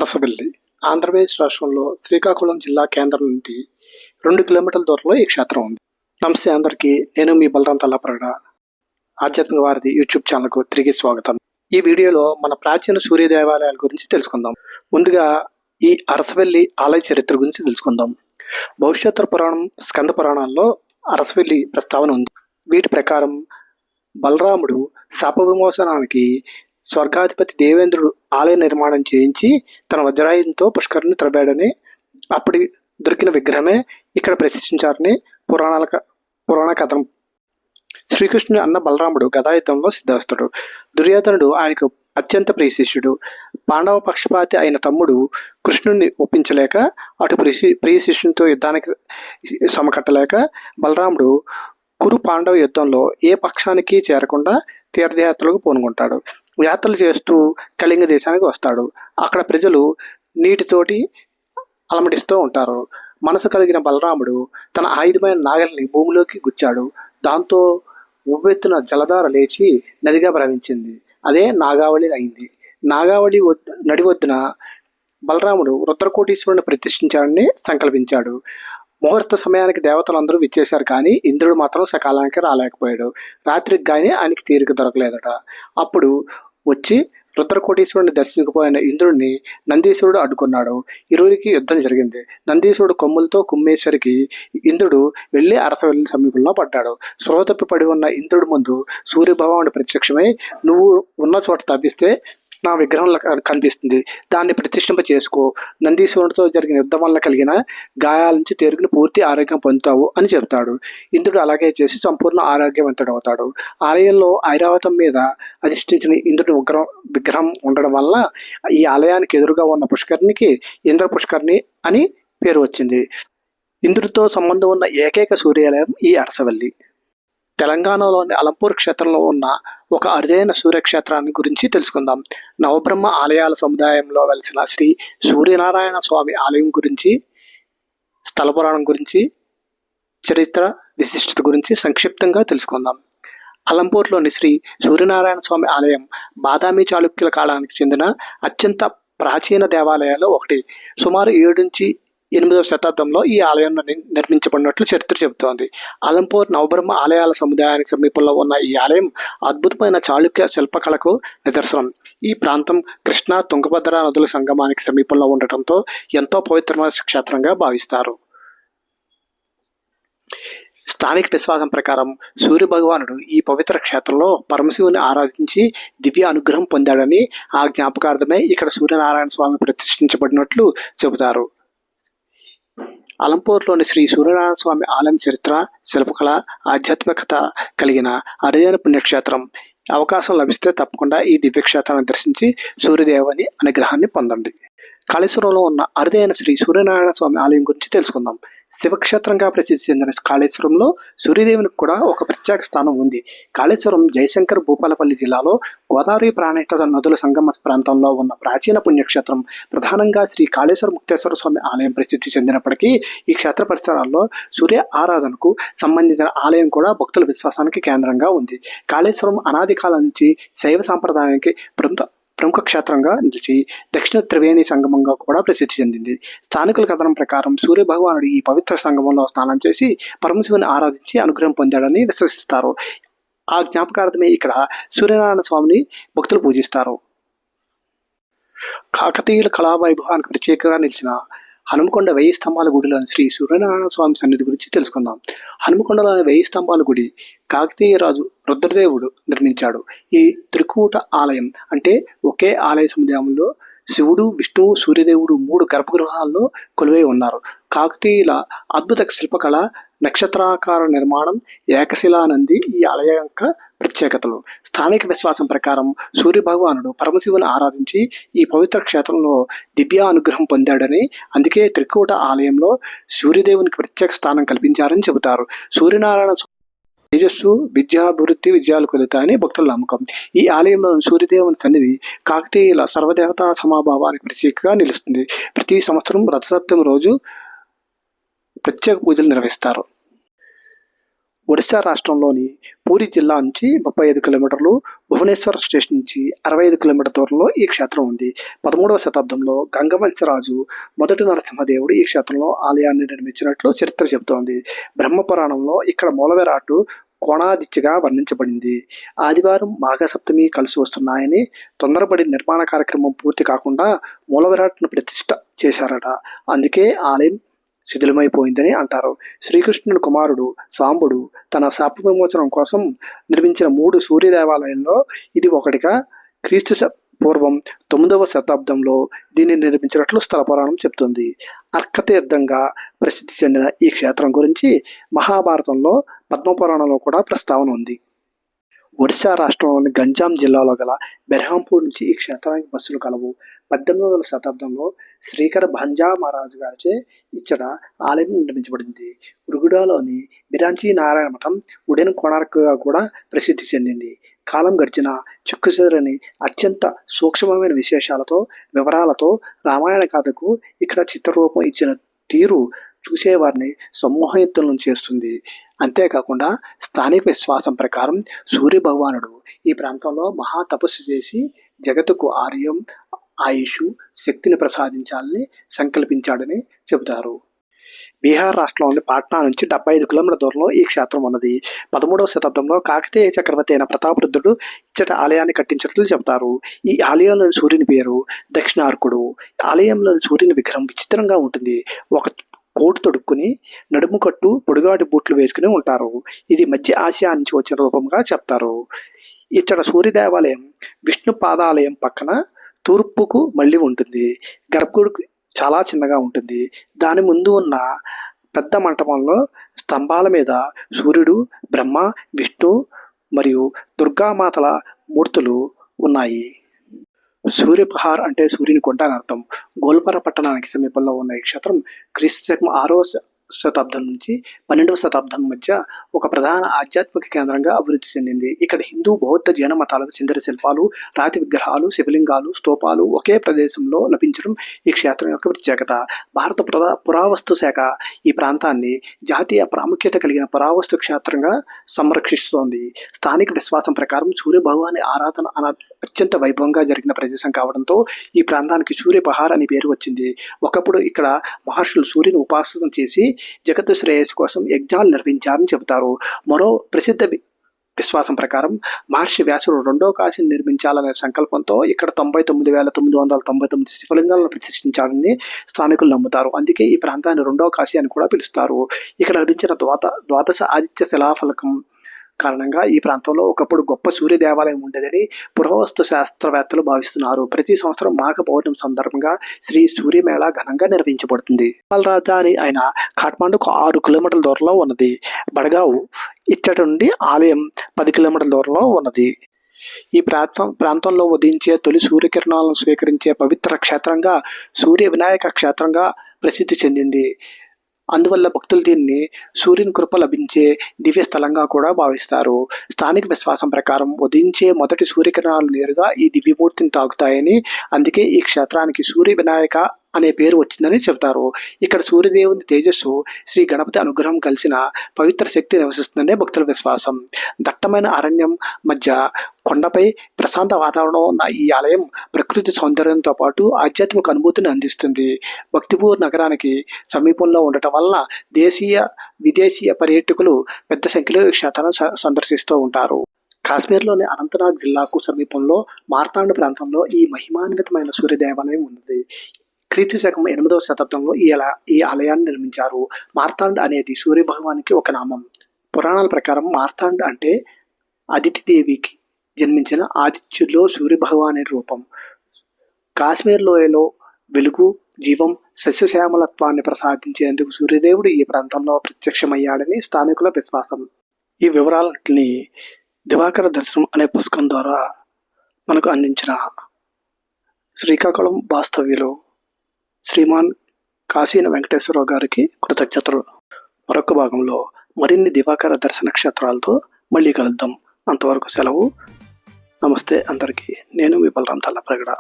అరసవెల్లి ఆంధ్రప్రదేశ్ రాష్ట్రంలో శ్రీకాకుళం జిల్లా కేంద్రం నుండి 2 కిలోమీటర్ల దూరంలో ఈ క్షేత్రం ఉంది. నమస్తే అందరికీ, నేను మీ బలరాం తల్లాప్రగడ ఆధ్యాత్మిక వారధి యూట్యూబ్ ఛానల్కు తిరిగి స్వాగతం. ఈ వీడియోలో మన ప్రాచీన సూర్య దేవాలయాల గురించి తెలుసుకుందాం. ముందుగా ఈ అరసవెల్లి ఆలయ చరిత్ర గురించి తెలుసుకుందాం. భవిష్యత్తు పురాణం, స్కంద పురాణాల్లో అరసవెల్లి ప్రస్తావన ఉంది. వీటి ప్రకారం బలరాముడు శాప విమోచనానికి స్వర్గాధిపతి దేవేంద్రుడు ఆలయ నిర్మాణం చేయించి తన వజ్రాయుధంతో పుష్కరిని త్రవ్వాడని, అప్పటి దొరికిన విగ్రహమే ఇక్కడ ప్రతిష్ఠించారని పురాణ కథనం. శ్రీకృష్ణుని అన్న బలరాముడు గదాయుద్ధంలో సిద్ధాస్తుడు. దుర్యోధనుడు ఆయనకు అత్యంత ప్రియశిష్యుడు. పాండవ పక్షపాతి అయిన తమ్ముడు కృష్ణుడిని ఒప్పించలేక అటు ప్రియ శిష్యునితో యుద్ధానికి సమకట్టలేక బలరాముడు కురు పాండవ యుద్ధంలో ఏ పక్షానికి చేరకుండా తీర్థయాత్రలకు పూనుకుంటాడు. యాత్రలు చేస్తూ కళింగ దేశానికి వస్తాడు. అక్కడ ప్రజలు నీటితోటి అలమటిస్తూ ఉంటారు. మనసు కలిగిన బలరాముడు తన ఆయుధమైన నాగలిని భూమిలోకి గుచ్చాడు. దాంతో ఉవ్వెత్తున జలధార లేచి నదిగా ప్రవహించింది. అదే నాగావళి అయింది. నాగావళి నడివొద్దున బలరాముడు రుద్రకోటీశ్వరుని ప్రతిష్ఠించాడని సంకల్పించాడు. ముహూర్త సమయానికి దేవతలందరూ విచ్చేశారు, కానీ ఇంద్రుడు మాత్రం సకాలానికి రాలేకపోయాడు. రాత్రికి కానీ ఆయనకి తీరిక దొరకలేదట. అప్పుడు వచ్చి రుద్రకోటీశ్వరుని దర్శించకపోయిన ఇంద్రుడిని నందీశ్వరుడు అడ్డుకున్నాడు. ఇరువురికి యుద్ధం జరిగింది. నందీశ్వరుడు కొమ్ములతో కుమ్మేసరికి ఇంద్రుడు వెళ్ళి అరసవెల్లి సమీపంలో పడ్డాడు. స్పృహ తప్పి పడి ఉన్న ఇంద్రుడి ముందు సూర్యభగవానుడు ప్రత్యక్షమై, నువ్వు ఉన్న చోట తప్పిస్తే నా విగ్రహం కనిపిస్తుంది, దాన్ని ప్రతిష్ఠింప చేసుకో. నందీశ్వరుడితో జరిగిన యుద్ధం వల్ల కలిగిన గాయాల నుంచి తేరుకుని పూర్తి ఆరోగ్యం పొందుతావు అని చెప్తాడు. ఇంద్రుడు అలాగే చేసి సంపూర్ణ ఆరోగ్యవంతుడవుతాడు. ఆలయంలో ఐరావతం మీద అధిష్ఠించిన ఇంద్రుడి విగ్రహం ఉండడం వల్ల ఈ ఆలయానికి ఎదురుగా ఉన్న పుష్కరిణికి ఇంద్ర పుష్కరిణి అని పేరు వచ్చింది. ఇంద్రుడితో సంబంధం ఉన్న ఏకైక సూర్యాలయం ఈ అరసవెల్లి. తెలంగాణలోని అలంపూర్ క్షేత్రంలో ఉన్న ఒక అరుదైన సూర్యక్షేత్రాన్ని గురించి తెలుసుకుందాం. నవబ్రహ్మ ఆలయాల సముదాయంలో వెలిసిన శ్రీ సూర్యనారాయణ స్వామి ఆలయం గురించి, స్థల పురాణం గురించి, చరిత్ర విశిష్టత గురించి సంక్షిప్తంగా తెలుసుకుందాం. అలంపూర్లోని శ్రీ సూర్యనారాయణ స్వామి ఆలయం బాదామి చాళుక్యుల కాలానికి చెందిన అత్యంత ప్రాచీన దేవాలయాల్లో ఒకటి. సుమారు 7 నుంచి 8వ శతాబ్దంలో ఈ ఆలయం నిర్మించబడినట్లు చరిత్ర చెబుతోంది. అలంపూర్ నవబ్రహ్మ ఆలయాల సముదాయానికి సమీపంలో ఉన్న ఈ ఆలయం అద్భుతమైన చాళుక్య శిల్పకళకు నిదర్శనం. ఈ ప్రాంతం కృష్ణా, తుంగభద్ర నదుల సంగమానికి సమీపంలో ఉండటంతో ఎంతో పవిత్రమైన క్షేత్రంగా భావిస్తారు. స్థానిక విశ్వాసం ప్రకారం సూర్య భగవానుడు ఈ పవిత్ర క్షేత్రంలో పరమశివుని ఆరాధించి దివ్య అనుగ్రహం పొందాడని, ఆ జ్ఞాపకార్థమే ఇక్కడ సూర్యనారాయణ స్వామి ప్రతిష్ఠించబడినట్లు చెబుతారు. అలంపూర్లోని శ్రీ సూర్యనారాయణ స్వామి ఆలయం చరిత్ర, శిల్పకళ, ఆధ్యాత్మికత కలిగిన అరుదైన పుణ్యక్షేత్రం. అవకాశం లభిస్తే తప్పకుండా ఈ దివ్యక్షేత్రాన్ని దర్శించి సూర్యదేవుని అనుగ్రహాన్ని పొందండి. కాళేశ్వరంలో ఉన్న అరుదైన శ్రీ సూర్యనారాయణ స్వామి ఆలయం గురించి తెలుసుకుందాం. శివక్షేత్రంగా ప్రసిద్ధి చెందిన కాళేశ్వరంలో సూర్యదేవునికి కూడా ఒక ప్రత్యేక స్థానం ఉంది. కాళేశ్వరం జయశంకర్ భూపాలపల్లి జిల్లాలో గోదావరి ప్రాణహిత నదుల సంగమ ప్రాంతంలో ఉన్న ప్రాచీన పుణ్యక్షేత్రం. ప్రధానంగా శ్రీ కాళేశ్వర ముక్తేశ్వర స్వామి ఆలయం ప్రసిద్ధి చెందినప్పటికీ ఈ క్షేత్ర పరిసరాల్లో సూర్య ఆరాధనకు సంబంధించిన ఆలయం కూడా భక్తుల విశ్వాసానికి కేంద్రంగా ఉంది. కాళేశ్వరం అనాది కాలం నుంచి శైవ సాంప్రదాయానికి ప్రముఖ క్షేత్రంగా నిలిచి దక్షిణ త్రివేణి సంగమంగా కూడా ప్రసిద్ధి చెందింది. స్థానికుల కథనం ప్రకారం సూర్య భగవానుడు ఈ పవిత్ర సంగమంలో స్నానం చేసి పరమశివుని ఆరాధించి అనుగ్రహం పొందాడని విశ్వసిస్తారు. ఆ జ్ఞాపకార్థమే ఇక్కడ సూర్యనారాయణ స్వామిని భక్తులు పూజిస్తారు. కాకతీయుల కళావైభవానికి ప్రత్యేకంగా నిలిచిన హనుమకొండ 1000 స్తంభాల గుడిలోని శ్రీ సూర్యనారాయణ స్వామి సన్నిధి గురించి తెలుసుకుందాం. హనుమకొండలోని 1000 స్తంభాల గుడి కాకతీయ రాజు రుద్రదేవుడు నిర్మించాడు. ఈ త్రికూట ఆలయం అంటే ఒకే ఆలయ సముదాయంలో శివుడు, విష్ణువు, సూర్యదేవుడు 3 గర్భగృహాల్లో కొలువై ఉన్నారు. కాకతీయుల అద్భుత శిల్పకళ, నక్షత్రాకార నిర్మాణం, ఏకశిలానంది ఈ ఆలయం యొక్క ప్రత్యేకతలు. స్థానిక విశ్వాసం ప్రకారం సూర్య భగవానుడు పరమశివుని ఆరాధించి ఈ పవిత్ర క్షేత్రంలో దివ్య అనుగ్రహం పొందాడని, అందుకే త్రికూట ఆలయంలో సూర్యదేవునికి ప్రత్యేక స్థానం కల్పించారని చెబుతారు. సూర్యనారాయణ తేజస్సు, విద్యాభివృద్ధి, విజయాలు కలుగుతాయని భక్తుల నమ్మకం. ఈ ఆలయంలో సూర్యదేవుని సన్నిధి కాకతీయుల సర్వదేవతా సమాభావానికి ప్రత్యేకంగా నిలుస్తుంది. ప్రతి సంవత్సరం రథసప్తమి రోజు ప్రత్యేక పూజలు నిర్వహిస్తారు. ఒడిశా రాష్ట్రంలోని పూరి జిల్లా నుంచి 35 కిలోమీటర్లు, భువనేశ్వర్ స్టేషన్ నుంచి 65 కిలోమీటర్ల దూరంలో ఈ క్షేత్రం ఉంది. 13వ శతాబ్దంలో గంగవంశరాజు మొదటి నరసింహదేవుడు ఈ క్షేత్రంలో ఆలయాన్ని నిర్మించినట్లు చరిత్ర చెబుతోంది. బ్రహ్మపురాణంలో ఇక్కడ మూలవిరాట్టు కోణాదిత్యగా వర్ణించబడింది. ఆదివారం మాఘసప్తమి కలిసి వస్తున్నాయని తొందరపడి నిర్మాణ కార్యక్రమం పూర్తి కాకుండా మూలవిరాట్ను ప్రతిష్ఠ చేశారట. అందుకే ఆలయం శిథిలమైపోయిందని అంటారు. శ్రీకృష్ణుని కుమారుడు సాంబుడు తన శాప విమోచనం కోసం నిర్మించిన 3 సూర్య దేవాలయాల్లో ఇది ఒకటిగా క్రీస్తు పూర్వం 9వ శతాబ్దంలో దీన్ని నిర్మించినట్లు స్థల పురాణం చెప్తుంది. అర్కతీర్థంగా ప్రసిద్ధి చెందిన ఈ క్షేత్రం గురించి మహాభారతంలో పద్మపురాణంలో కూడా ప్రస్తావన ఉంది. ఒడిశా రాష్ట్రంలోని గంజాం జిల్లాలో గల బెర్హాంపూర్ నుంచి ఈ క్షేత్రానికి బస్సులు కలవు. 18వ శతాబ్దంలో శ్రీకర భంజా మహారాజు గారిచే ఇచ్చట ఆలయం నిర్మించబడింది. ఉరుగుడాలోని బిరాంచి నారాయణ మఠం ఉడెన్ కోణార్క్గా కూడా ప్రసిద్ధి చెందింది. కాలం గడిచిన చెక్కుచెదరని అత్యంత సూక్ష్మమైన విశేషాలతో వివరాలతో రామాయణ గాథకు ఇక్కడ చిత్రరూపం ఇచ్చిన తీరు చూసేవారిని సమ్మోహితులను చేస్తుంది. అంతేకాకుండా స్థానిక విశ్వాసం ప్రకారం సూర్య భగవానుడు ఈ ప్రాంతంలో మహా తపస్సు చేసి జగత్తుకు ఆర్యం, ఆయుష్, శక్తిని ప్రసాదించాలని సంకల్పించాడని చెబుతారు. బీహార్ రాష్ట్రంలోని పాట్నా నుంచి 75 కిలోమీటర్ల దూరంలో ఈ క్షేత్రం ఉన్నది. 13వ శతాబ్దంలో కాకతీయ చక్రవర్తి అయిన ప్రతాపరుద్రుడు ఇచ్చట ఆలయాన్ని కట్టించినట్లు చెబుతారు. ఈ ఆలయంలోని సూర్యుని పేరు దక్షిణార్కుడు. ఆలయంలోని సూర్యుని విగ్రహం విచిత్రంగా ఉంటుంది. ఒక కోటు తొడుక్కుని నడుము కట్టు పొడుగాటి బూట్లు వేసుకుని ఉంటారు. ఇది మధ్య ఆసియా నుంచి వచ్చిన రూపంగా చెప్తారు. ఇక్కడ సూర్య దేవాలయం విష్ణు పాదాలయం పక్కన తూర్పుకు మళ్ళీ ఉంటుంది. గర్భగుడి చాలా చిన్నగా ఉంటుంది. దాని ముందు ఉన్న పెద్ద మంటపంలో స్తంభాల మీద సూర్యుడు, బ్రహ్మ, విష్ణు మరియు దుర్గామాతల మూర్తులు ఉన్నాయి. సూర్యపహార్ అంటే సూర్యుని కొండ అని అర్థం. గోల్పారా పట్టణానికి సమీపంలో ఉన్న ఈ క్షేత్రం క్రీస్తు శకం 6వ శతాబ్దం నుంచి 12వ శతాబ్దం మధ్య ఒక ప్రధాన ఆధ్యాత్మిక కేంద్రంగా అభివృద్ధి చెందింది. ఇక్కడ హిందూ, బౌద్ధ, జైన మతాలకు చెందిన శిల్పాలు, రాతి విగ్రహాలు, శివలింగాలు, స్తూపాలు ఒకే ప్రదేశంలో లభించడం ఈ క్షేత్రం యొక్క ప్రత్యేకత. భారత పురావస్తు శాఖ ఈ ప్రాంతాన్ని జాతీయ ప్రాముఖ్యత కలిగిన పురావస్తు క్షేత్రంగా సంరక్షిస్తోంది. స్థానిక విశ్వాసం ప్రకారం సూర్య భగవాని ఆరాధన అత్యంత వైభవంగా జరిగిన ప్రదేశం కావడంతో ఈ ప్రాంతానికి సూర్యపహార్ అని పేరు వచ్చింది. ఒకప్పుడు ఇక్కడ మహర్షులు సూర్యుని ఉపాసన చేసి జగత్తు శ్రేయస్సు కోసం యజ్ఞాలు నిర్వహించారని చెబుతారు. మరో ప్రసిద్ధ విశ్వాసం ప్రకారం మహర్షి వ్యాసుడు 2వ కాశీని నిర్మించాలనే సంకల్పంతో ఇక్కడ 99,999 శివలింగాలను ప్రతిష్ఠించాడని స్థానికులు నమ్ముతారు. అందుకే ఈ ప్రాంతాన్ని 2వ కాశీ అని కూడా పిలుస్తారు. ఇక్కడ లభించిన ద్వాదశ ఆదిత్య శిలాఫలకం కారణంగా ఈ ప్రాంతంలో ఒకప్పుడు గొప్ప సూర్య దేవాలయం ఉండేదని పురావస్తు శాస్త్రవేత్తలు భావిస్తున్నారు. ప్రతి సంవత్సరం మాఘ పౌర్ణమి సందర్భంగా శ్రీ సూర్యమేళ ఘనంగా నిర్వహించబడుతుంది. నేపాల్ రాజధాని అయిన ఖాట్మాండుకు 6 కిలోమీటర్ల దూరంలో ఉన్నది. బడగావ్ ఇచ్చట నుండి ఆలయం 10 కిలోమీటర్ల దూరంలో ఉన్నది. ఈ ప్రాంతంలో ఉదయించే తొలి సూర్యకిరణాలను స్వీకరించే పవిత్ర క్షేత్రంగా సూర్య వినాయక క్షేత్రంగా ప్రసిద్ధి చెందింది. అందువల్ల భక్తులు దీన్ని సూర్యుని కృప లభించే దివ్య స్థలంగా కూడా భావిస్తారు. స్థానిక విశ్వాసం ప్రకారం ఉదయించే మొదటి సూర్యకిరణాలు నేరుగా ఈ దివ్యమూర్తిని తాకుతాయని, అందుకే ఈ క్షేత్రానికి సూర్య వినాయక అనే పేరు వచ్చిందని చెబుతారు. ఇక్కడ సూర్యదేవుని తేజస్సు, శ్రీ గణపతి అనుగ్రహం కలిసిన పవిత్ర శక్తి నివసిస్తుందనే భక్తుల విశ్వాసం. దట్టమైన అరణ్యం మధ్య కొండపై ప్రశాంత వాతావరణం ఉన్న ఈ ఆలయం ప్రకృతి సౌందర్యంతో పాటు ఆధ్యాత్మిక అనుభూతిని అందిస్తుంది. భక్తిపూర్ నగరానికి సమీపంలో ఉండటం వల్ల దేశీయ, విదేశీయ పర్యాటకులు పెద్ద సంఖ్యలో ఈ క్షేత్రాన్ని సందర్శిస్తూ ఉంటారు. కాశ్మీర్లోని అనంతనాగ్ జిల్లాకు సమీపంలో మార్తాండ్ ప్రాంతంలో ఈ మహిమాన్వితమైన సూర్య దేవాలయం ఉన్నది. క్రీస్తు శకం 8వ శతాబ్దంలో ఈ ఆలయాన్ని నిర్మించారు. మార్తాండ్ అనేది సూర్య భగవానికి ఒక నామం. పురాణాల ప్రకారం మార్తాండ్ అంటే అదితి దేవికి జన్మించిన ఆదిత్యుల్లో సూర్య భగవాని రూపం. కాశ్మీర్ లోయలో వెలుగు, జీవం, సస్యశ్యామలత్వాన్ని ప్రసాదించేందుకు సూర్యదేవుడు ఈ ప్రాంతంలో ప్రత్యక్షమయ్యాడని స్థానికుల విశ్వాసం. ఈ వివరాలన్నింటినీ దివాకర దర్శనం అనే పుస్తకం ద్వారా మనకు అందించిన శ్రీకాకుళం వాస్తవ్యులు శ్రీమాన్ కాశీన వెంకటేశ్వరరావు గారికి కృతజ్ఞతలు. మరొక భాగంలో మరిన్ని దివాకర దర్శన క్షేత్రాలతో మళ్ళీ కలుద్దాం. అంతవరకు సెలవు. నమస్తే అందరికీ. నేను మీ బలరాం తల్లప్రగడ.